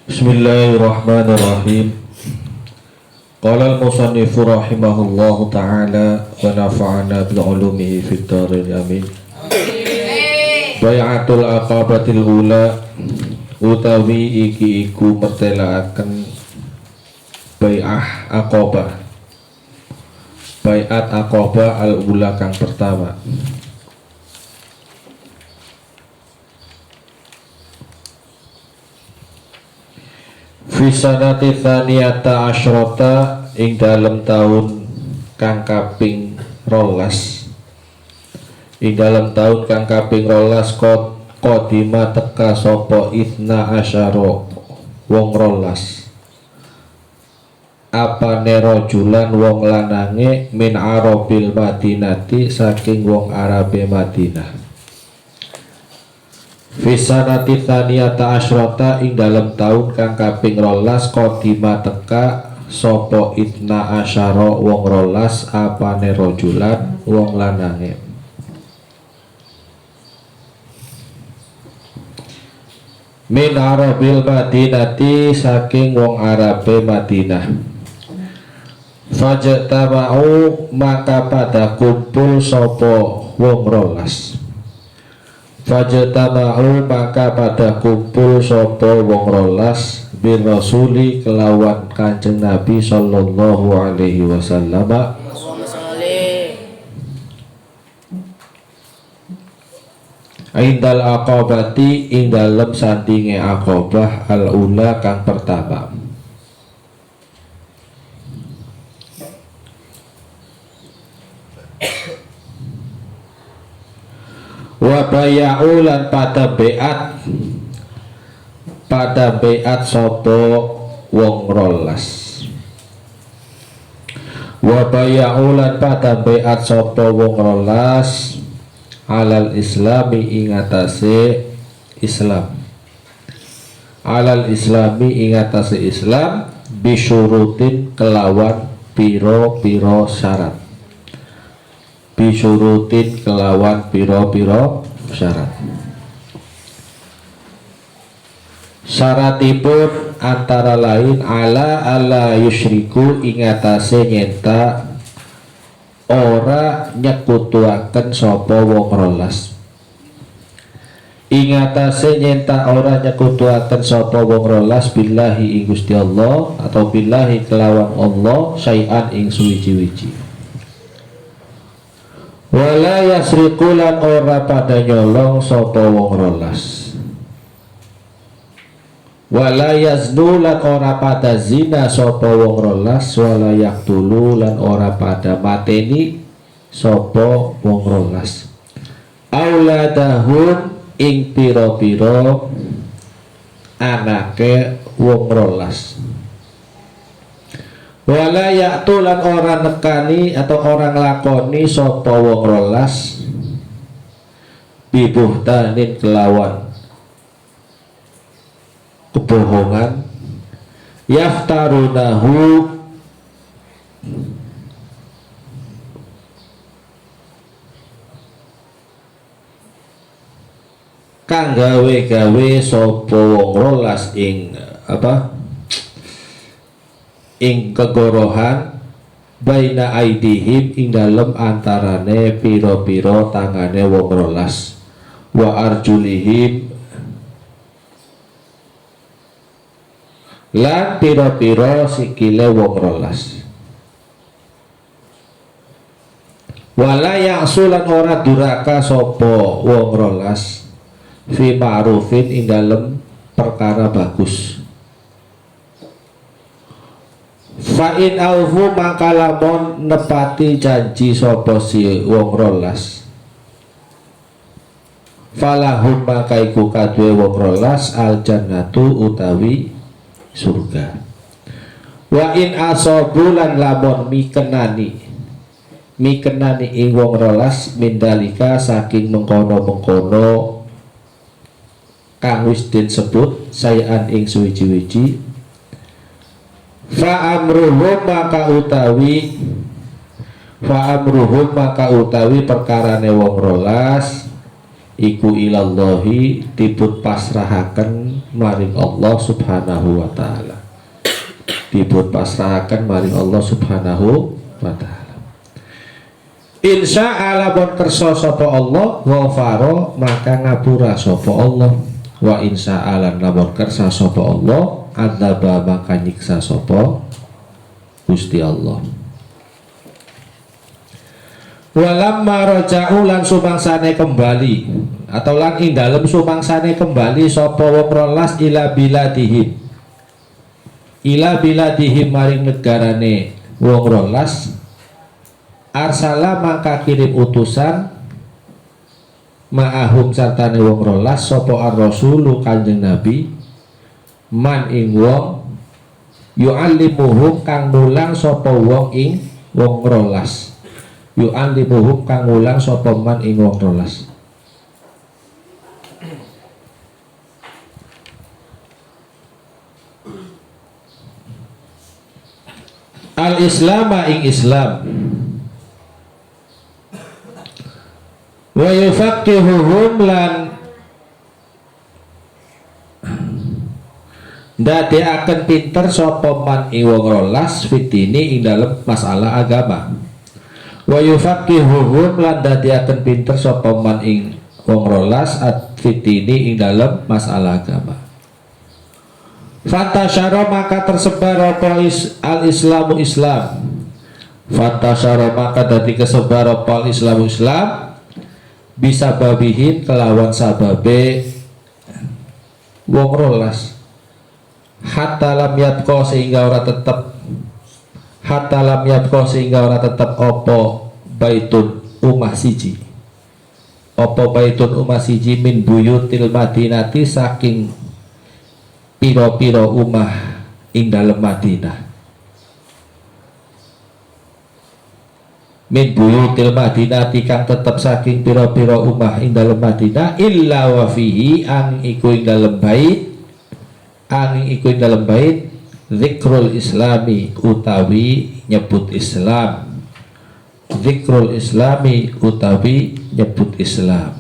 Bismillahirrahmanirrahim. Qala al-musannifu rahimahullahu ta'ala wa nafa'ana bi'ulumihi fid dharain amin. Bai'atul aqabatil ula utawi iki iku mertelaaken bai'ah aqabah. Bai'at aqabah al-ula kang pertama. Fisanati tsaniyata asyrata ing dalem taun kang kaping 12. Ing dalem taun kang kaping 12 qadima teka sapa ithna asyara wong 12. Apane rajulan wong lanange min arabil Madinati saking wong Arabe Madinah. Fisanati tsaniyata asyrata ing dalem taun kang kaping 12 qadima teka sapa itna asyara wong 12 apane rajulan wong lanange. Min arabil Madinati saking wong Arabe Madinah. Fajtama'u maka pada kumpul sapa wong 12. Fajtama'u maka pada kumpul sapa wong 12 bir rasuli kelawan Kanjeng Nabi sallallahu alaihi wasallam. Indal aqabati ing dalem sandinge aqabah al-ula kang pertama. Wa baya'u lan pada beat sapa wong 12. Wa baya'u lan pada beat sapa wong 12 alal islami ing atase Islam. Alal islami ing atase Islam bisyurutin kelawan piro-piro syarat. Bisyurutin kelawan piro-piro syarat. Syaratipun antara lain ala yusyriku ing atase nyenta ora nyekutuaken sapa wong 12. Ing atase nyenta ora nyekutuaken sapa wong 12 billahi ing Gusti Allah atau billahi kelawan Allah syai'an ing suwiji-wiji. Wala yasriku lan ora pada nyolong sapa wong 12. Wala yaznu lan ora pada zina sapa wong 12. Wala yaqtulu lan ora pada mateni sapa wong 12. Auladahum ing pira-pira anake wong 12. Wala ya'tu lan ora nekani atau orang lakoni sapa wong 12 bibuhtanin kelawan kebohongan yaftarunahu kang gawe-gawe sapa wong 12 ing kegorohan baina aidihim ing dalem antarane piro-piro tangane wong 12 wa arjulihim lan piro-piro sikile wong 12. Wala ya'sulan ora duraka sapa wong 12 fi ma'rufin ing dalem perkara bagus. Fa'in alfu maka lamun nepati janji sapa si wong 12 falahum maka iku kadue wong 12 al jannatu utawi surga. Wa in asabu lan lamun mikenani ing wong 12 mindalika saking mengkono-mengkono kang wis disebut sayan ing suwiji-wiji Fa'amruhum maka utawi perkarane wong 12 iku ilallahi dipun pasrahaken maring Allah subhanahu wa ta'ala, dipun pasrahaken maring Allah subhanahu wa ta'ala. Insya Allah bon kersa sapa Allah ghafara maka ngapura sapa Allah, wa insya Allah lamun kersa sapa Allah adzaba maka nyiksa sapa Gusti Allah. Walamma raja'u lan sumangsane kembali atau lan ing dalem sumangsane kembali sapa wong rolas ila biladihim, ila biladihim maring negarane wong rolas, arsala maka kirim utusan ma'ahum sartane wong rolas sapa ar-rasulu kanjeng Nabi man ing wong yu'allimuhum kang mulang sapa wong ing wong rolas, yu'allimuhum kang mulang sapa man ing wong rolas. Al-Islama ing Islam, wa yufaqihuhum lan ndadeaken pinter sapa man ing wong rolas fitini ing dalem masalah agama. Wa yufaqihuhum lan ndadeaken pinter sapa man ing wong rolas fitini ing dalem masalah agama. Fatasyara maka tersebar apa al-Islamu Islam, fatasyara maka dadi kesebar apa al-Islamu Islam bisa babihin kelawan sababe wong rolas, hatta lam yatko sehingga ora tetep, hatta lam yatko sehingga ora tetep opo baitun umah siji, opo baitun umah siji min buyutil madinati saking piro-piro umah ing dalem Madinah, min buyutil madinati kang tetep saking piro-piro umah ing dalem Madinah, illa wa fihi ang iku ing dalem bait, angin iku ing dalem bait zikrul islami utawi nyebut Islam, zikrul islami utawi nyebut Islam.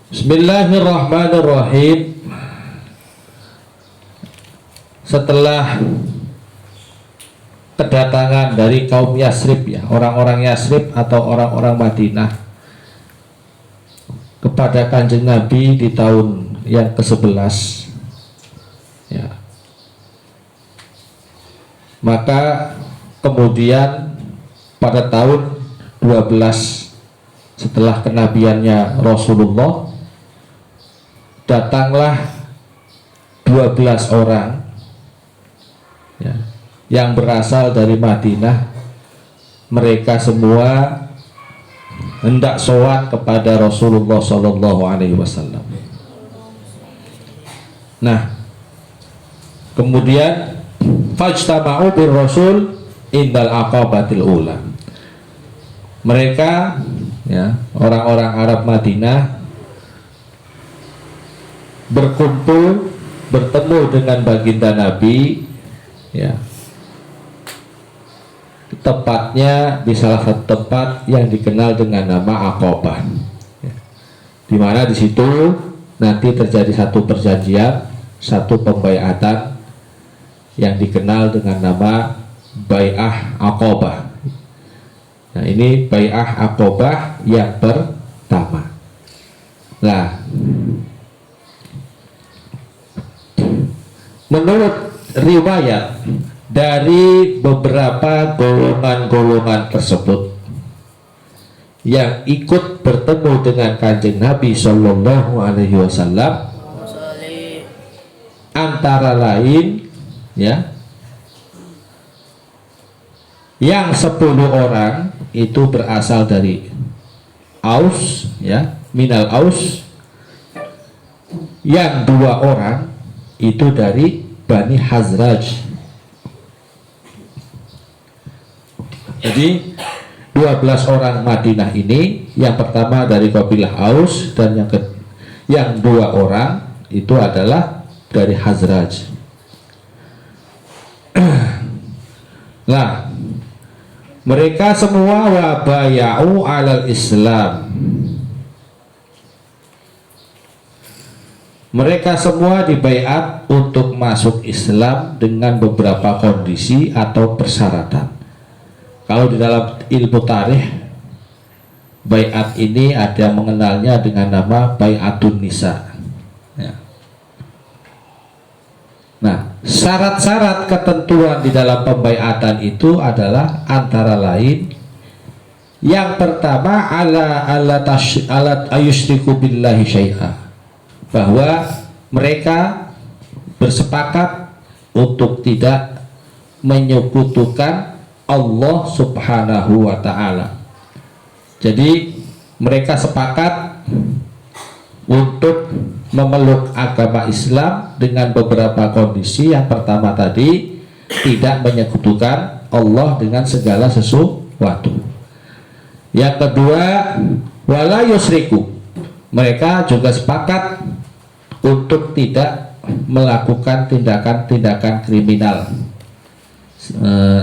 Bismillahirrahmanirrahim. Setelah kedatangan dari kaum Yasrib, ya, orang-orang Yasrib atau orang-orang Madinah kepada kanjeng Nabi di tahun yang ke-11, ya, maka kemudian pada tahun 12 setelah kenabiannya Rasulullah, datanglah 12 orang, ya, yang berasal dari Madinah. Mereka semua hendak sowan kepada Rasulullah Shallallahu Alaihi Wasallam. Nah, kemudian fajtama'u bir Rasul indal aqabatil ula. Mereka, ya, orang-orang Arab Madinah berkumpul bertemu dengan baginda Nabi, ya, tepatnya di salah satu tempat yang dikenal dengan nama Aqabah, ya, di mana di situ nanti terjadi satu perjanjian, satu pembaiatan yang dikenal dengan nama Bai'ah Aqabah. Nah, ini Bai'ah Aqabah yang pertama. Nah, menurut riwayat dari beberapa golongan-golongan tersebut yang ikut bertemu dengan kanjeng Nabi Shallallahu Alaihi Wasallam, antara lain, ya, yang 10 orang itu berasal dari Aus, ya, minal Aus, yang 2 orang itu dari Bani Hazraj. Jadi 12 orang Madinah ini, yang pertama dari kabilah Aus dan Yang 2 orang itu adalah dari Khazraj. Nah, mereka semua wabayau alal Islam. Mereka semua dibaiat untuk masuk Islam dengan beberapa kondisi atau persyaratan. Kalau di dalam ilmu tarikh, baiat ini ada mengenalnya dengan nama baiatun nisa. Ya. Nah, syarat-syarat ketentuan di dalam pembaiatan itu adalah antara lain yang pertama ala ayusyriku billahi syai'a, bahwa mereka bersepakat untuk tidak menyekutukan Allah Subhanahu wa ta'ala. Jadi mereka sepakat untuk memeluk agama Islam dengan beberapa kondisi. Yang pertama tadi, tidak menyekutukan Allah dengan segala sesuatu. Yang kedua, wala yusriku, mereka juga sepakat untuk tidak melakukan tindakan-tindakan kriminal,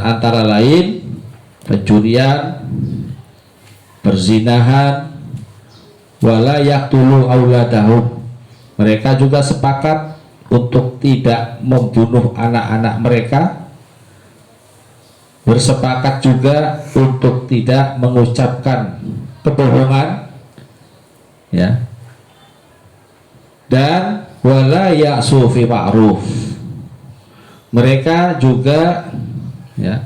antara lain pencurian, perzinahan, wala yaqtulu auladahum. Mereka juga sepakat untuk tidak membunuh anak-anak mereka, bersepakat juga untuk tidak mengucapkan kebohongan, ya, dan wala ya'su fi ma'ruf. Mereka juga, ya,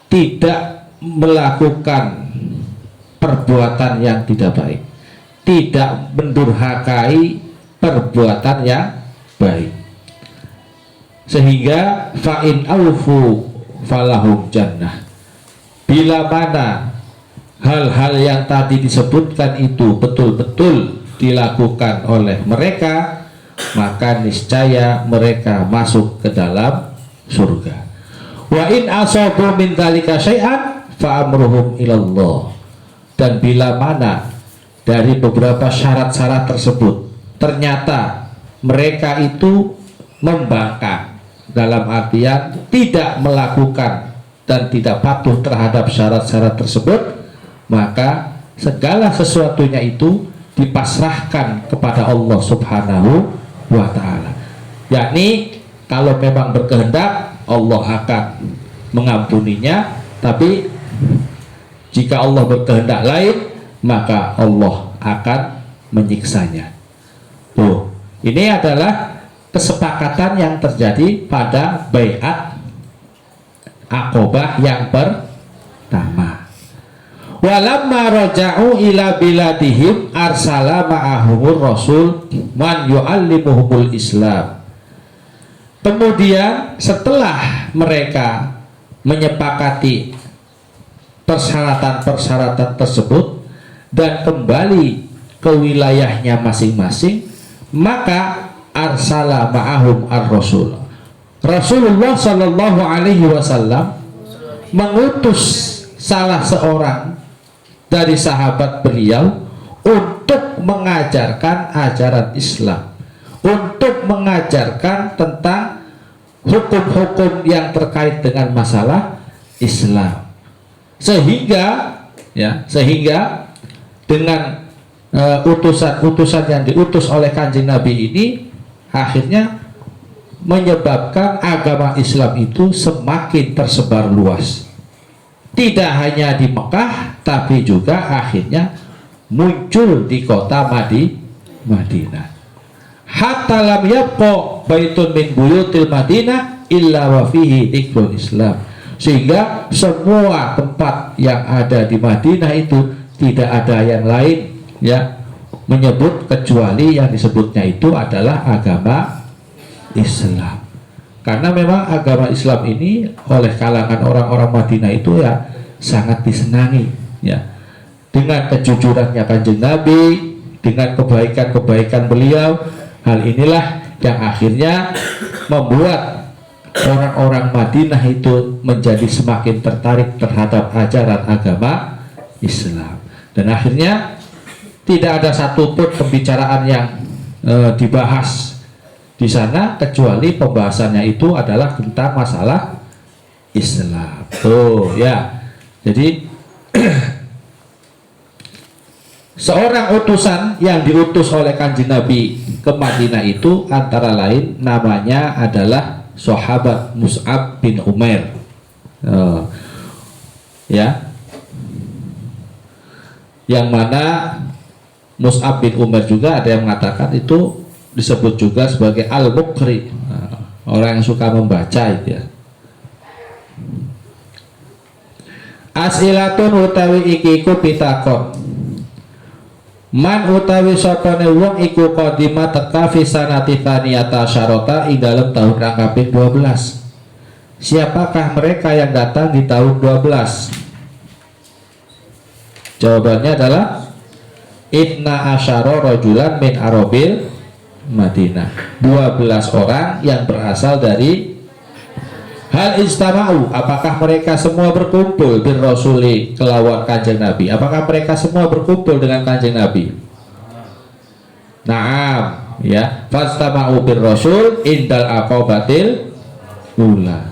tidak melakukan perbuatan yang tidak baik, tidak mendurhakai perbuatan yang baik, sehingga fa'in aufu falahum jannah. Bila mana hal-hal yang tadi disebutkan itu betul-betul dilakukan oleh mereka, maka niscaya mereka masuk ke dalam surga. Wa in asabu min dzalika syai'an fa amruhum ilallah. Dan bila mana dari beberapa syarat-syarat tersebut ternyata mereka itu membangkang, dalam artian tidak melakukan dan tidak patuh terhadap syarat-syarat tersebut, maka segala sesuatunya itu dipasrahkan kepada Allah Subhanahu wa ta'ala. Yakni kalau memang berkehendak, Allah akan mengampuninya, tapi jika Allah berkehendak lain, maka Allah akan menyiksanya. Tuh, ini adalah kesepakatan yang terjadi pada baiat Aqobah yang pertama. Walamma raja'u ila biladihim arsala ma'ahumur rasul man yu'allimuhumul Islam. Kemudian setelah mereka menyepakati persyaratan-persyaratan tersebut dan kembali ke wilayahnya masing-masing, maka arsala ma'ahum ar-rasul. Rasulullah sallallahu alaihi wasallam mengutus salah seorang dari sahabat beliau untuk mengajarkan ajaran Islam, untuk mengajarkan tentang hukum-hukum yang terkait dengan masalah Islam, sehingga dengan utusan-utusan yang diutus oleh Kanjeng Nabi ini akhirnya menyebabkan agama Islam itu semakin tersebar luas, tidak hanya di Mekah tapi juga akhirnya muncul di kota Madinah. Hatta lam yabqa baitun min buyutil Madinah illa wa fihi dzikrul Islam, sehingga semua tempat yang ada di Madinah itu tidak ada yang lain ya menyebut kecuali yang disebutnya itu adalah agama Islam. Karena memang agama Islam ini oleh kalangan orang-orang Madinah itu ya sangat disenangi ya, dengan kejujurannya Kanjeng Nabi, dengan kebaikan-kebaikan beliau. Hal inilah yang akhirnya membuat orang-orang Madinah itu menjadi semakin tertarik terhadap ajaran agama Islam, dan akhirnya tidak ada satupun pembicaraan yang dibahas di sana kecuali pembahasannya itu adalah tentang masalah Islam. Tuh ya. Jadi seorang utusan yang diutus oleh Kanjeng Nabi ke Madinah itu antara lain namanya adalah sahabat Mus'ab bin Umair. Ya. Yang mana Mus'ab bin Umair juga ada yang mengatakan itu disebut juga sebagai al-muqri, orang yang suka membaca itu ya. As'ilatun utawi iki iku pitakon. Man utawi sapane wong iku qadima teka fi sanati tsaniyata syarata ing dalem tahun kang kaping 12. Siapakah mereka yang datang di tahun 12? Jawabannya adalah Ibna asyara rajulan min Arabil Madinah. 12 orang yang berasal dari hal istama'u, apakah mereka semua berkumpul bin rasuli kelawan Kanjeng Nabi? Apakah mereka semua berkumpul dengan Kanjeng Nabi? Naam, ya. Fastama'u bin rasul indal aqabatil ula.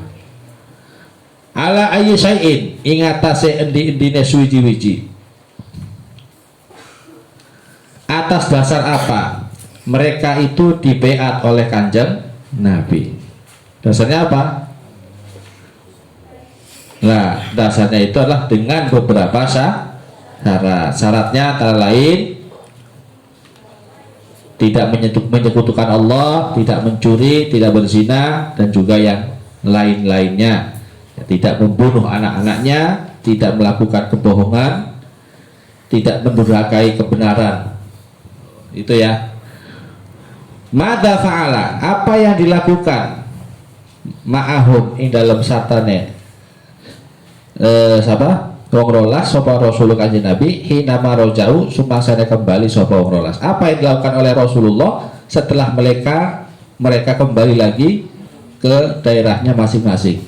Ala ayyi syai'in, ingatase endi-endine suwiji-wiji. Atas dasar apa mereka itu dibeat oleh Kanjeng Nabi? Dasarnya apa? Nah, dasarnya itu adalah dengan beberapa syarat. Syaratnya antara lain tidak menyekutukan Allah, tidak mencuri, tidak berzina, dan juga yang lain-lainnya. Tidak membunuh anak-anaknya, tidak melakukan kebohongan, tidak mendurhakai kebenaran. Itu ya. Mada fa'ala, apa yang dilakukan ma'ahum ing dalam satane wong rolas sapa Rasulullah Kanjeng Nabi hina marojau sumangsane kembali sapa wong rolas. Apa yang dilakukan oleh Rasulullah setelah mereka kembali lagi ke daerahnya masing-masing?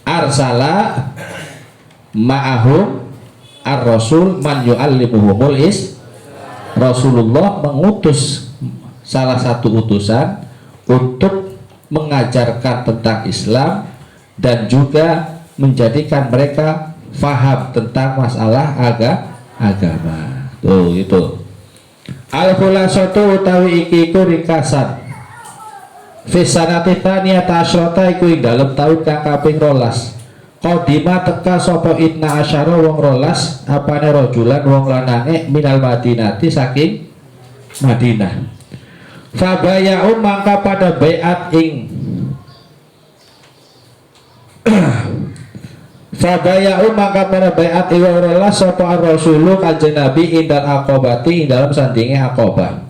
Arsala ma'ahum ar-rasul man yu'allimuhumul is. Rasulullah mengutus salah satu utusan untuk mengajarkan tentang Islam dan juga menjadikan mereka faham tentang masalah agama. Tuh itu. Al-khulasatu utawi iki iku ringkasan. Fi sanati tsaniyata asyrata iku ing dalem taun kang kaping 12. Qadima teka sapa itna asyara wong 12 apane rajulan wong lanange minal Madinati saking Madinah. Fabaya'u mangka pada baiat ing Fabaya'u maka pada baiat iwa rolas sapa ar-rasulu Kanjeng Nabi indal aqobati ing dalam sandinge Aqobah.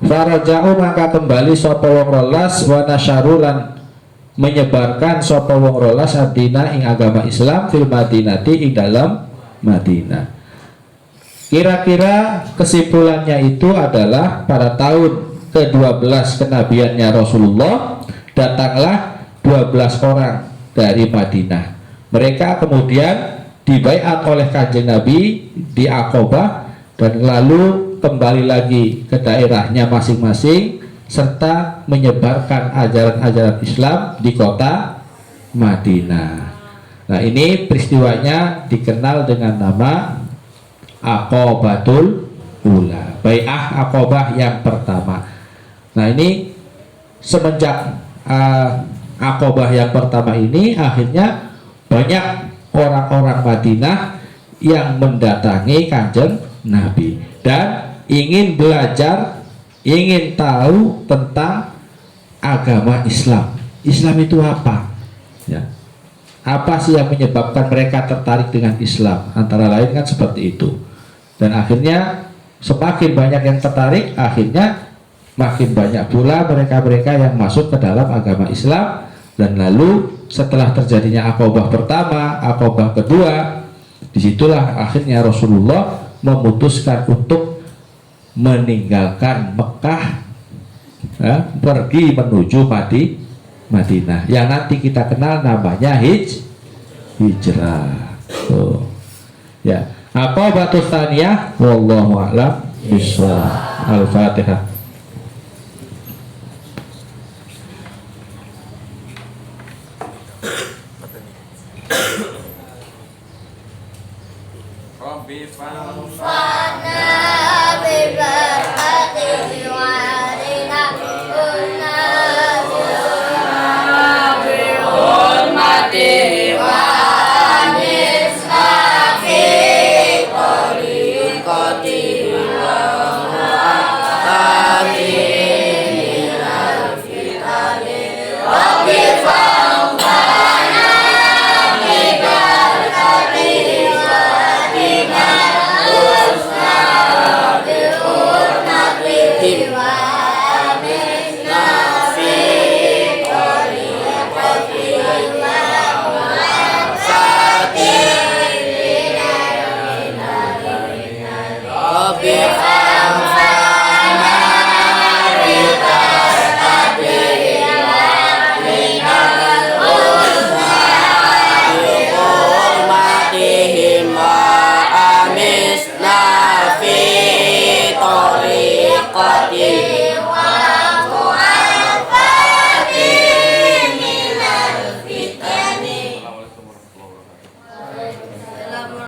Faraja'u maka kembali sapa wong rolas wa nasyarulan menyebarkan sapa wong rolas adina ing agama Islam fil Madinati ing dalam Madinah. Kira-kira kesimpulannya itu adalah pada tahun ke-12 kenabiannya Rasulullah datanglah 12 orang dari Madinah. Mereka kemudian dibaiat oleh Kanjeng Nabi di Aqobah dan lalu kembali lagi ke daerahnya masing-masing serta menyebarkan ajaran-ajaran Islam di kota Madinah. Nah, ini peristiwanya dikenal dengan nama Aqobatul Ula, bai'ah Aqobah yang pertama. Nah, ini semenjak Aqobah yang pertama ini akhirnya banyak orang-orang Madinah yang mendatangi Kanjeng Nabi dan ingin belajar, ingin tahu tentang agama Islam. Islam itu apa? Ya. Apa sih yang menyebabkan mereka tertarik dengan Islam? Antara lain kan seperti itu. Dan akhirnya semakin banyak yang tertarik, akhirnya makin banyak pula mereka-mereka yang masuk ke dalam agama Islam. Dan lalu setelah terjadinya Aqobah pertama, Aqobah kedua, disitulah akhirnya Rasulullah memutuskan untuk meninggalkan Mekah, pergi menuju Madinah, yang nanti kita kenal namanya hijrah. Ya, Aqabatu tsaniyah wallahu a'lam bishawab. Al-Fatihah. Rabbi Fana bibarakatihi wa alina kunna bihurmatihi wa anisna fi tariqatihi wa mu'atatihi minal fitani Rabbi fanfa'na bibarakatihi wa alina husna bihurmatihi wa anisna fi tariqatihi wa mu'atatihi Rabbi fanfa'na bibarakatihi wa alina husna bihurmatihim wa amisna fi tariqati